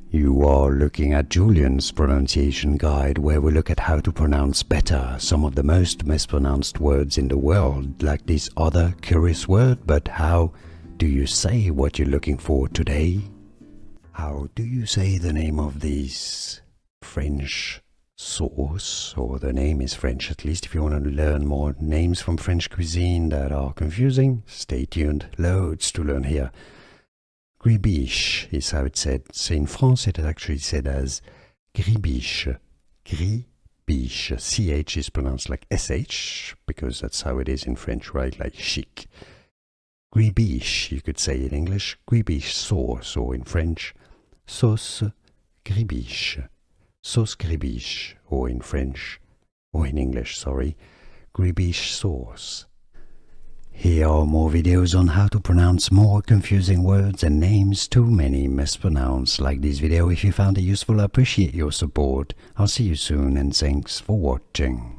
You are looking at Julian's pronunciation guide, where we look at how to pronounce better some of the most mispronounced words in the world, like this other curious word. But how do you say what you're looking for today? How do you say the name of this French sauce? Or the name is French, at least. If you want to learn more names from French cuisine that are confusing, stay tuned. Loads to learn here. Gribiche is how it's said. So in France, it is actually said as Gribiche. Gribiche. CH is pronounced like SH, because that's how it is in French, right? Like chic. Gribiche, you could say in English. Gribiche sauce, or in French, sauce gribiche. Sauce gribiche, or in French, or in English, sorry, gribiche sauce. Here are more videos on how to pronounce more confusing words and names too many mispronounced. Like this video if you found it useful. I appreciate your support. I'll see you soon, and thanks for watching.